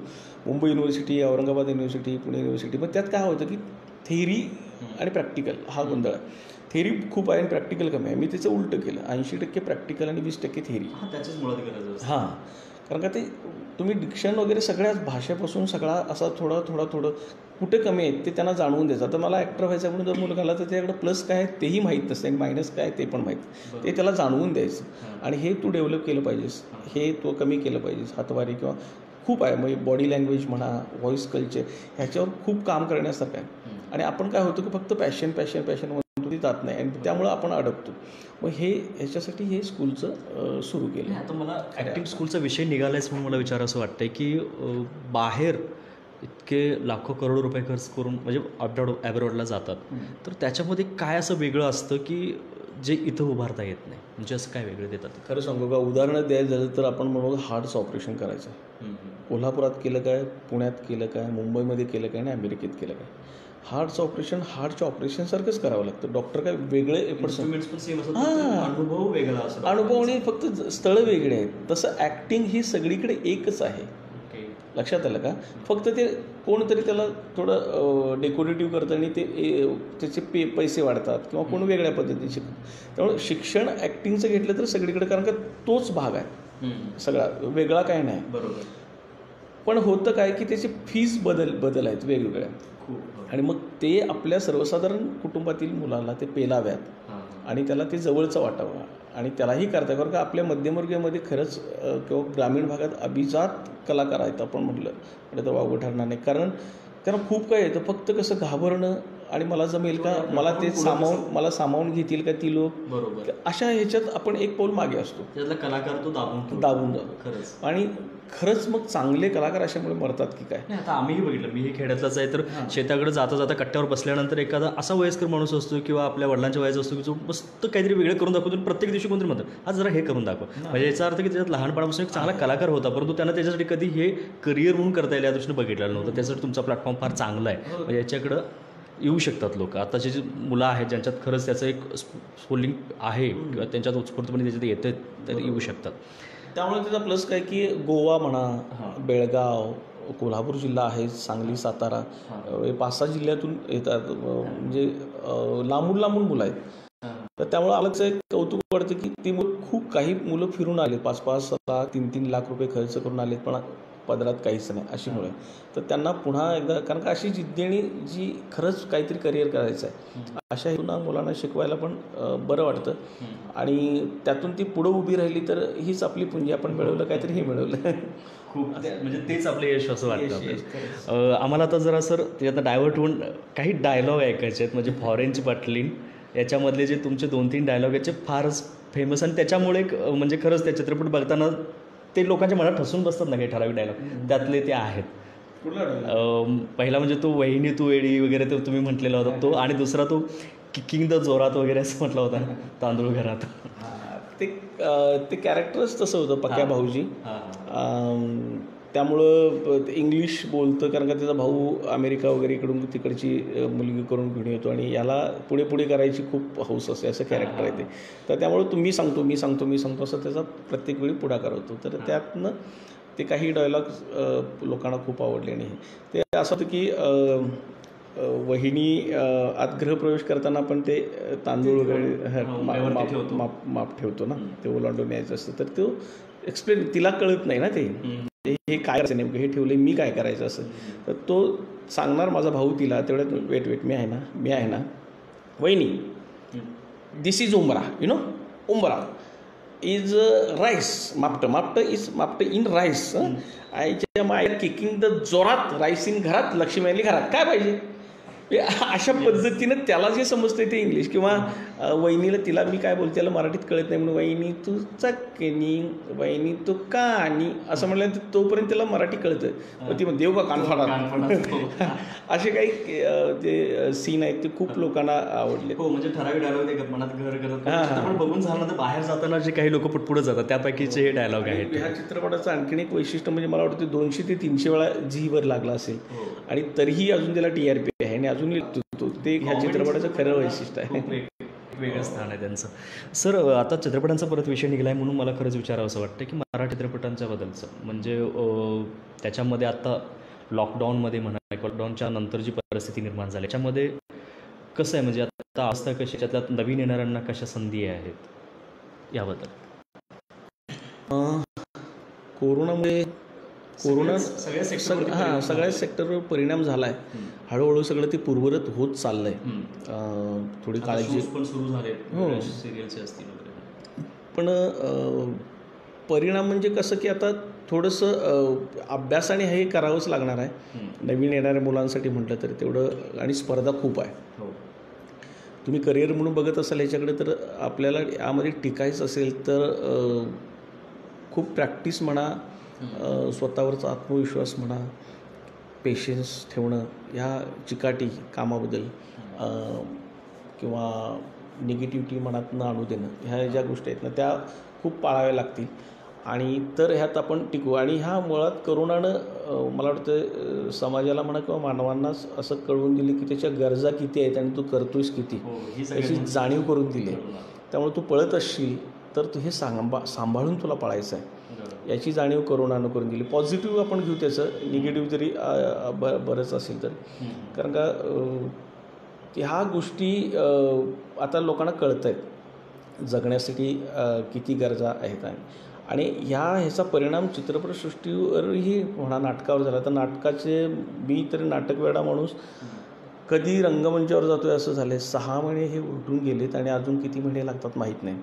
Speaker 2: Mumbai university, Aurangabad university, Pune university. मग त्यात काय होतं की थेअरी आणि प्रॅक्टिकल हा गोंधळ आहे. थेअरी खूप आहे आणि प्रॅक्टिकल कमी आहे. मी त्याचं उलटं केलं, 80% प्रॅक्टिकल आणि 20% थेअरी.
Speaker 1: त्याच्याच मुळात गरज
Speaker 2: हां, कारण का ते तुम्ही डिक्शन वगैरे सगळ्याच भाषेपासून सगळा असा थोडं कुठे कमी आहेत ते त्यांना जाणवून द्यायचं. तर मला ॲक्टर व्हायचं म्हणून जर मुलगा आला तर त्याच्याकडे प्लस काय आहे तेही माहीत नसतं आणि मायनस काय आहे ते पण माहीत, ते त्याला जाणवून द्यायचं. आणि हे तू डेव्हलप केलं पाहिजेस, हे तू कमी केलं पाहिजेस, हातवारी किंवा खूप आहे. म्हणजे बॉडी लँग्वेज म्हणा, व्हॉईस कल्चर, ह्याच्यावर खूप काम करण्यासारखं आहे. आणि आपण काय होतं की फक्त पॅशन म्हणतो ती जात नाही आणि त्यामुळं आपण अडकतो. मग ह्याच्यासाठी हे स्कूलचं सुरू केलं.
Speaker 1: आता मला ॲक्टिंग स्कूलचा विषय निघालायच म्हणून मला विचार असं वाटतं की बाहेर इतके लाखो करोडो रुपये खर्च करून म्हणजे ॲब्रॉडला जातात, तर त्याच्यामध्ये काय असं वेगळं असतं की जे इथं उभारता येत नाही, म्हणजे असं काय वेगळं देतात?
Speaker 2: खरं सांगू का, उदाहरणं द्यायचं झालं तर आपण म्हणू हार्टचं ऑपरेशन करायचं. कोल्हापुरात केलं काय, पुण्यात केलं काय, मुंबईमध्ये केलं काय आणि अमेरिकेत केलं काय. हार्टचं ऑपरेशन हार्टच्या ऑपरेशनसारखंच करावं लागतं. डॉक्टर काय वेगळे एफर्ट्स,
Speaker 1: अनुभव वेगळा असतो,
Speaker 2: अनुभव आणि फक्त स्थळं वेगळे आहेत. तसं ॲक्टिंग ही सगळीकडे एकच आहे. लक्षात आलं का. फक्त ते कोणतरी त्याला थोडं डेकोरेटिव्ह करतं आणि त्याचे पैसे वाढतात किंवा कोण वेगळ्या पद्धतीने शिकतं. त्यामुळे शिक्षण ॲक्टिंगचं घेतलं तर सगळीकडे, कारण का तोच भाग आहे सगळा, वेगळा काय नाही.
Speaker 1: बरोबर.
Speaker 2: पण होतं काय की त्याचे फीस बदल आहेत वेगवेगळ्या. आणि मग ते आपल्या सर्वसाधारण कुटुंबातील मुलाला ते पेलाव्यात आणि त्याला ते जवळचं वाटावं आणि त्यालाही करता, कारण का आपल्या मध्यमवर्गीयामध्ये खरंच किंवा ग्रामीण भागात अभिजात कलाकार आहेत आपण म्हटलं तर वावगं ठरणार नाही. कारण खूप काय येतं, फक्त कसं घाबरणं आणि मला जमेल का, मला सामावून घेतील का ती लोक,
Speaker 1: बरोबर,
Speaker 2: अशा ह्याच्यात आपण एक पाऊल मागे असतो.
Speaker 1: त्यातला कलाकार तो
Speaker 2: दाबून जातो
Speaker 1: खरंच.
Speaker 2: आणि खरंच मग चांगले कलाकार अशामुळे मरतात की काय.
Speaker 1: आता आम्हीही बघितलं, मीही खेड्यातलाच आहे, तर शेताकडे जाता कट्ट्यावर बसल्यानंतर एखादा असा वयस्कर माणूस असतो किंवा आपल्या वडिलांच्या वयाचा असतो की जो मस्त काहीतरी वेगळं करून दाखवतो. प्रत्येक दिवशी कोणतरी म्हणतात आज जरा हे करून दाखव. म्हणजे याचा अर्थ की त्याच्यात लहानपणापासून एक चांगला कलाकार होता, परंतु त्यांना त्याच्यासाठी कधी हे करिअर म्हणून करता येईल या दृष्टीने बघितलेलं नव्हतं. त्यासाठी तुमचा प्लॅटफॉर्म फार चांगला आहे. म्हणजे याच्याकडं येऊ शकतात लोक. आताची जी मुलं आहेत ज्यांच्यात खरंच त्याचं एक स्फोलिंग आहे किंवा त्यांच्यात उत्स्फूर्तपणे त्याच्यात येतं तर येऊ शकतात.
Speaker 2: त्यामुळे त्याचा प्लस काय की गोवा म्हणा, बेळगाव, कोल्हापूर जिल्हा आहे, सांगली, सातारा, 5-6 जिल्ह्यातून येतात, म्हणजे लांबून लांबून मुलं आहेत. तर त्यामुळं अलगचं एक कौतुक वाटतं की ती मुलं, खूप काही मुलं फिरून आले, 5-5 लाख 3-3 लाख रुपये खर्च करून आलेत, पण पदरात काहीच नाही अशी मुलं. तर त्यांना पुन्हा एकदा, कारण का अशी जिद्दीने जी खरंच काहीतरी करिअर करायचं आहे, अशा हेतून मुलांना शिकवायला पण बरं वाटतं. आणि त्यातून ती पुढं उभी राहिली तर हीच आपली पुंजी, आपण मिळवलं काहीतरी हे मिळवलं.
Speaker 1: खूप म्हणजे तेच आपलं यश असं वाटतं आपल्याला. आम्हाला आता जरा सर त्याच्यात डायव्हर्ट होऊन काही डायलॉग ऐकायचे आहेत. म्हणजे फॉरेनची बाटलीन याच्यामधले जे तुमचे 2-3 डायलॉग याचे फारच फेमस, आणि त्याच्यामुळे म्हणजे खरंच त्या चित्रपट बघताना ते लोकांच्या मनात ठसून बसतात ना काही ठराविक डायलॉग, त्यातले ते आहेत. पहिला म्हणजे तो वहिनी तू वेडी वगैरे तो तुम्ही म्हटलेला होता तो, आणि दुसरा तो किकिंग द जोरात वगैरे असं म्हटलं होता, तांदूळ घरात.
Speaker 2: ते कॅरेक्टरच तसं होतं, पक्या भाऊजी. त्यामुळं इंग्लिश बोलतं, कारण का त्याचा भाऊ अमेरिका वगैरे इकडून तिकडची मुलगी करून घेऊन येतो, आणि याला पुढे पुढे करायची खूप हौस असते, असं कॅरेक्टर आहे ते. तर त्यामुळं मी सांगतो असं त्याचा प्रत्येक वेळी पुढाकार होतो. तर त्यातनं ते काही डायलॉग्स लोकांना खूप आवडले. आणि ते असं होतं की वहिनी आत गृहप्रवेश करताना पण ते तांदूळ वगैरे माप ठेवतो ना, ते ओलांडून यायचं असतं. तर तो एक्सप्लेन, तिला कळत नाही ना ते हे काय करायचं नेमकं, हे ठेवलं मी काय करायचं असं. तर तो सांगणार माझा भाऊ तिला, तेवढ्यात वेट मी आहे ना वहिनी, दिस इज उंबरा, उंबरा इज राईस, मापट इज मापट इन राईस. आईच्या माय किकिंग द जोरात, राईस इन घरात, लक्ष्मी आली घरात, काय पाहिजे. अशा पद्धतीनं त्याला जे समजतं ते इंग्लिश, किंवा वहिनीला, तिला मी काय बोलते त्याला मराठीत कळत नाही म्हणून वहिनी तू चक्कनी, वहिनी तू कानी असं म्हणलं, तोपर्यंत त्याला मराठी कळतं. मग ती देव का कानफाडा. असे काही ते सीन आहेत, ते खूप लोकांना आवडले.
Speaker 1: हो, म्हणजे ठराविक डायलॉग ते मनात घर करत. पण बघून झालं तर बाहेर जाताना जे काही लोक पुढे जातात त्यापैकीचे हे डायलॉग आहेत.
Speaker 2: ह्या चित्रपटाचं आणखीन एक वैशिष्ट्य म्हणजे मला वाटतं 200 ते 300 वेळा झीवर लागला असेल, आणि तरीही अजून त्याला TRP आहे, आणि अजून ते ह्या चित्रपटाचं खरं वैशिष्ट्य आहे.
Speaker 1: वेगळं स्थान आहे त्यांचं. सर, आता चित्रपटांचा परत विषय निघाला आहे म्हणून मला खरंच विचारावं असं वाटतं की मराठी चित्रपटांच्या बद्दलचं, म्हणजे त्याच्यामध्ये आता लॉकडाऊनमध्ये म्हणा, लॉकडाऊनच्या नंतर जी परिस्थिती निर्माण झाली त्याच्यामध्ये कसं आहे, म्हणजे आता अवस्था कशी, त्यात नवीन येणाऱ्यांना कशा संधी आहेत याबद्दल.
Speaker 2: सगळ्याच सेक्टरवर परिणाम झाला आहे. हळूहळू सगळं ते पूर्ववत होत चाललं आहे. थोडी काळजी
Speaker 1: पण सुरू झाले, सिरियलचे असतील वगैरे.
Speaker 2: पण परिणाम म्हणजे कसं की आता थोडंसं अभ्यासाने हे करावंच लागणार आहे नवीन येणाऱ्या मुलांसाठी म्हटलं तर तेवढं, आणि स्पर्धा खूप आहे. तुम्ही करिअर म्हणून बघत असाल ह्याच्याकडे, तर आपल्याला यामध्ये टिकायचं असेल तर खूप प्रॅक्टिस म्हणा, स्वतःवरचा आत्मविश्वास म्हणा, पेशन्स ठेवणं, ह्या चिकाटी कामाबद्दल, किंवा निगेटिव्हिटी मनात न आणू देणं, ह्या ज्या गोष्टी आहेत ना त्या खूप पाळाव्या लागतील. आणि तर ह्यात आपण टिकू. आणि ह्या मुळात करोनानं मला वाटतं समाजाला म्हणा किंवा मानवांनाच असं कळवून दिली की त्याच्या गरजा किती आहेत आणि तू करतोयस किती, याची जाणीव करून दिली. त्यामुळे तू पळत असशील तर तू हे सांभाळून तुला पळायचं आहे याची जाणीव करोनानं करून दिली. पॉझिटिव्ह आपण घेऊ त्याचं, निगेटिव्ह जरी बरंच असेल तर, कारण का ह्या गोष्टी आता लोकांना कळत आहेत जगण्यासाठी किती गरजा आहेत. आणि ह्याचा परिणाम चित्रपटसृष्टीवरही म्हणा, नाटकावर झाला. तर नाटकाचे मी तरी नाटक वेडा माणूस, कधी रंगमंचावर जातो आहे असं झालं आहे. 6 महिने हे उलटून गेलेत आणि अजून किती महिने लागतात माहीत नाही.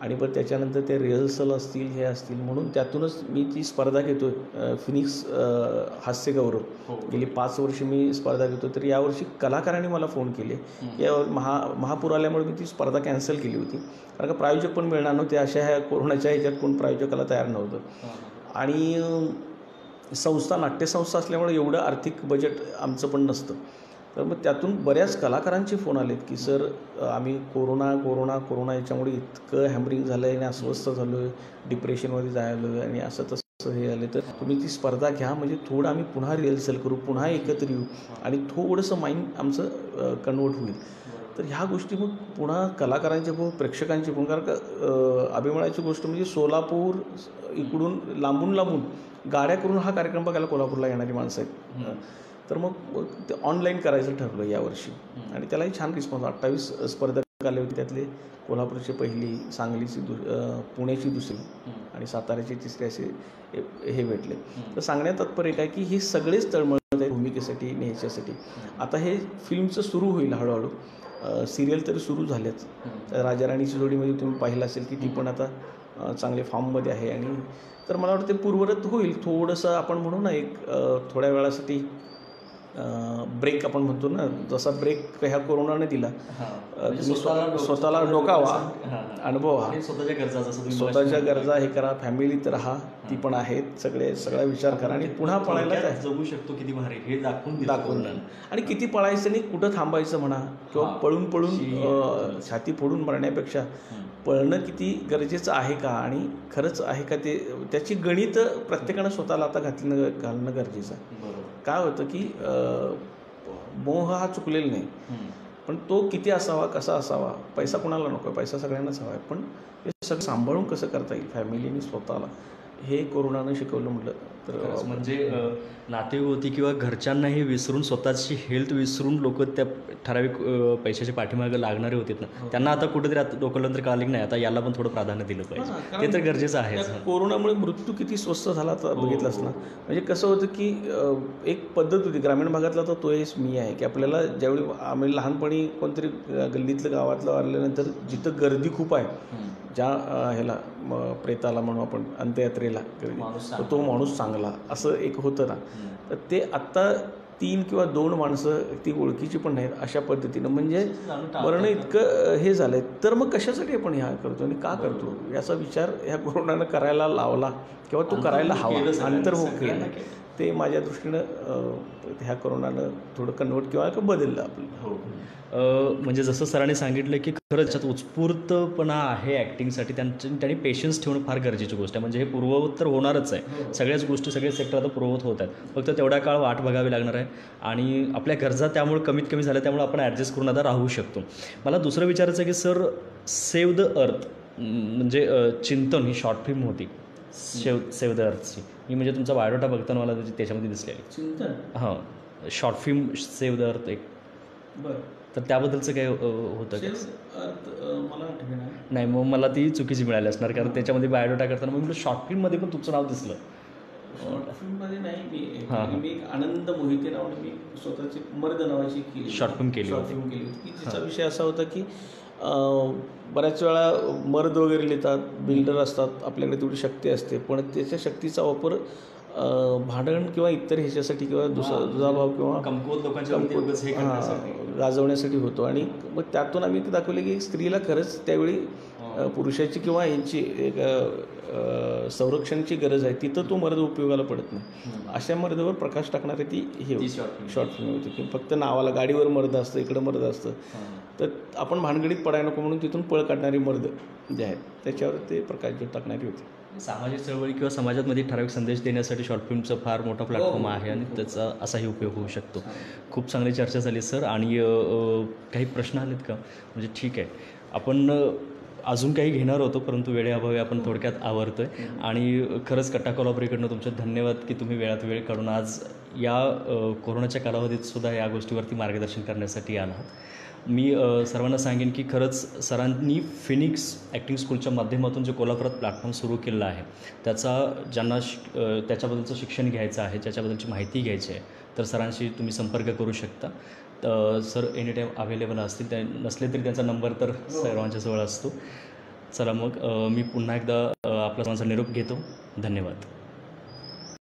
Speaker 2: आणि पण त्याच्यानंतर ते रिहर्सल असतील, हे असतील, म्हणून त्यातूनच मी ती स्पर्धा घेतो आहे. फिनिक्स हास्यगौरव गेली 5 वर्ष मी स्पर्धा घेतो. तर यावर्षी कलाकारांनी मला फोन केले की महापूर आल्यामुळे मी ती स्पर्धा कॅन्सल केली होती, कारण का प्रायोजक पण मिळणार नव्हते. अशा ह्या कोरोनाच्या ह्याच्यात कोण प्रायोजकाला तयार नव्हतं. आणि नाट्यसंस्था असल्यामुळे एवढं आर्थिक बजेट आमचं पण नसतं. तर मग त्यातून बऱ्याच कलाकारांचे फोन आलेत की सर आम्ही कोरोना याच्यामुळे इतकं हॅमरिंग झालं आहे आणि अस्वस्थ झालो आहे, डिप्रेशनमध्ये जायलो आहे आणि असं तसं हे आले, तर तुम्ही ती स्पर्धा घ्या, म्हणजे थोडं आम्ही पुन्हा रिहर्सल करू, पुन्हा एकत्र येऊ आणि थोडंसं माइंड आमचं कन्वर्ट होईल. तर ह्या गोष्टी मग पुन्हा कलाकारांच्या पण प्रेक्षकांची पण, कारण का अभिमानाची गोष्ट म्हणजे सोलापूर इकडून लांबून लांबून गाड्या करून हा कार्यक्रम बघायला कोल्हापूरला येणारी माणसं आहेत. तर मग ते ऑनलाईन करायचं ठरलं यावर्षी आणि त्यालाही छान रिस्पॉन्स. 28 स्पर्धक आले होते, त्यातले कोल्हापूरची पहिली, सांगलीची पुण्याची दुसरी आणि साताऱ्याची तिसरी असे हे भेटले. तर सांगण्यात तात्पर्य काय की हे सगळेच तळमळत आहे भूमिकेसाठी न्यायच्यासाठी. आता हे फिल्मचं सुरू होईल हळूहळू. सिरियल तरी सुरू झाल्याच. राजा राणीची जोडीमध्ये तुम्ही पाहिलं असेल की ती पण आता चांगले फॉर्ममध्ये आहे. आणि तर मला वाटतं ते पूर्वरत होईल थोडंसं. आपण म्हणू ना एक थोड्या वेळासाठी ब्रेक आपण म्हणतो ना, जसा ब्रेक ह्या कोरोनाने दिला. तुम्ही स्वतःला डोकावा, अनुभवा, स्वतःच्या गरजा हे करा, फॅमिलीत राहा, ती पण आहेत, सगळा विचार करा आणि पुन्हा पळायला
Speaker 1: जगू शकतो किती भारी हे दाखवून
Speaker 2: आणि किती पळायचं नाही, कुठं थांबायचं म्हणा, किंवा पळून छाती फोडून मरण्यापेक्षा पळणं किती गरजेचं आहे का आणि खरंच आहे का, ते त्याची गणित प्रत्येकानं स्वतःला आता घालणं गरजेचं आहे. काय होतं की मोह हा चुकलेला नाही, पण तो किती असावा, कसा असावा. पैसा कोणाला नको, पैसा सगळ्यांनाच हवा आहे, पण हे सगळं सांभाळून कसं करता येईल फॅमिलीने स्वतःला, हे कोरोनानं शिकवलं म्हटलं तर.
Speaker 1: म्हणजे नातेवाईक किंवा घरच्यांनाही विसरून, स्वतःची हेल्थ विसरून लोक त्या ठराविक पैशाच्या पाठीमागे लागणारे होते ना, त्यांना आता कुठेतरी आता डोकं तर कळालं की नाही, आता याला पण थोडं प्राधान्य दिलं पाहिजे. ते तर गरजेचं आहे.
Speaker 2: कोरोनामुळे मृत्यू किती स्वस्त झाला तर बघितलंच ना. म्हणजे कसं होतं की एक पद्धत होती ग्रामीण भागातला, तर तोच मी आहे की आपल्याला ज्यावेळी आम्ही लहानपणी कोणतरी गल्लीतलं गावातलं वारल्यानंतर जिथं गर्दी खूप आहे, ज्या ह्याला प्रेताला म्हणू आपण, अंत्ययात्रेला, तो माणूस चांगला असं एक होतं ना. तर ते आत्ता 3 किंवा 2 माणसं ती ओळखीची पण नाहीत अशा पद्धतीनं, म्हणजे मरण इतकं हे झालं आहे. तर मग कशासाठी आपण ह्या करतो आणि का करतो याचा विचार ह्या कोरोनानं करायला लावला किंवा तो करायला हवा, अंतर्मुख केलं. ते माझ्या दृष्टीनं ह्या कोरोनानं थोडं कन्वर्ट किंवा बदललं आपलं.
Speaker 1: म्हणजे जसं सरांनी सांगितलं की खरंच त्याच्यात उत्स्फूर्तपणा आहे ॲक्टिंगसाठी. त्यांनी पेशन्स ठेवणं फार गरजेची गोष्ट आहे. म्हणजे हे पूर्ववत तर होणारच आहे, सगळ्याच गोष्टी, सगळे सेक्टर आता पूर्ववत होत आहेत. फक्त तेवढा काळ वाट बघावी लागणार आहे आणि आपल्या गरजा त्यामुळे कमीत कमी झाल्या, त्यामुळे आपण ॲडजस्ट करून आता राहू शकतो. मला दुसरं विचारायचं आहे की सर, सेव्ह द अर्थ म्हणजे चिंतन ही शॉर्ट फिल्म होती, सेव्ह द अर्थची. ही म्हणजे तुमचा बायोडाटा बघताना मला त्याच्यामध्ये दिसलेली
Speaker 2: चिंतन,
Speaker 1: हां, short film save the earth एक.
Speaker 2: बरं, तर
Speaker 1: त्याबद्दलचं काय होतं
Speaker 2: मला
Speaker 1: नाही, मग मला ती चुकीची मिळाली असणार, कारण त्याच्यामध्ये बायोडाटा करताना मग शॉर्ट फिल्ममध्ये पण तुमचं नाव दिसलं.
Speaker 2: शॉर्ट फिल्ममध्ये नाही, मी आनंद मोहिते नावाने मी स्वतःची मर्द नावाची
Speaker 1: शॉर्ट फिल्म केली
Speaker 2: होती की तिचा विषय असा होता की बऱ्याच वेळा मर्द वगैरे लिहितात, बिल्डर असतात, आपल्याकडे तेवढी शक्ती असते, पण त्याच्या शक्तीचा वापर भांडण किंवा इतर ह्याच्यासाठी किंवा दुजाभाव किंवा
Speaker 1: कमकुवत लोकांच्या
Speaker 2: गाजवण्यासाठी होतो. आणि मग त्यातून आम्ही दाखवले की स्त्रीला खरंच त्यावेळी पुरुषाची किंवा यांची एक संरक्षणाची गरज आहे, तिथं तो मर्द उपयोगाला पडत नाही. अशा मर्दावर प्रकाश टाकणारी ती हे शॉर्ट फिल्म होती की फक्त नावाला गाडीवर मर्द असतं, इकडं मर्द असतं, तर आपण भानगडीत पडायला नको म्हणून तिथून पळ काढणारी मर्द जे आहेत त्याच्यावर ते प्रकाश टाकणारी होती.
Speaker 1: सामाजिक चळवळी किंवा समाजामध्ये ठराविक संदेश देण्यासाठी शॉर्ट फिल्मचा फार मोठा प्लॅटफॉर्म आहे आणि त्याचा असाही उपयोग होऊ शकतो. खूप चांगली चर्चा झाली सर. आणि काही प्रश्न आलेत का? म्हणजे ठीक आहे, आपण अजून काही घेणार होतो, परंतु वेळेअभावी आपण थोडक्यात आवरतो आहे. आणि खरंच कट्टा कोल्हापूरकडनं तुमचे धन्यवाद की तुम्ही वेळात वेळ काढून आज या कोरोनाच्या कालावधीतसुद्धा या गोष्टीवरती मार्गदर्शन करण्यासाठी आलात. मी सर्वांना सांगेन की खरंच सरांनी फिनिक्स ॲक्टिंग स्कूलच्या माध्यमातून जे कोल्हापुरात प्लॅटफॉर्म सुरू केलेला आहे, त्याचा ज्यांना त्याच्याबद्दलचं शिक्षण घ्यायचं आहे, त्याच्याबद्दलची माहिती घ्यायची आहे, तर सरांशी तुम्ही संपर्क करू शकता. सर एनी टाईम अवेलेबल असतील, त्या नसले तरी त्यांचा नंबर तर सर्वांच्याजवळ असतो. चला मग मी पुन्हा एकदा आपल्या सर्वांचा निरोप घेतो. धन्यवाद.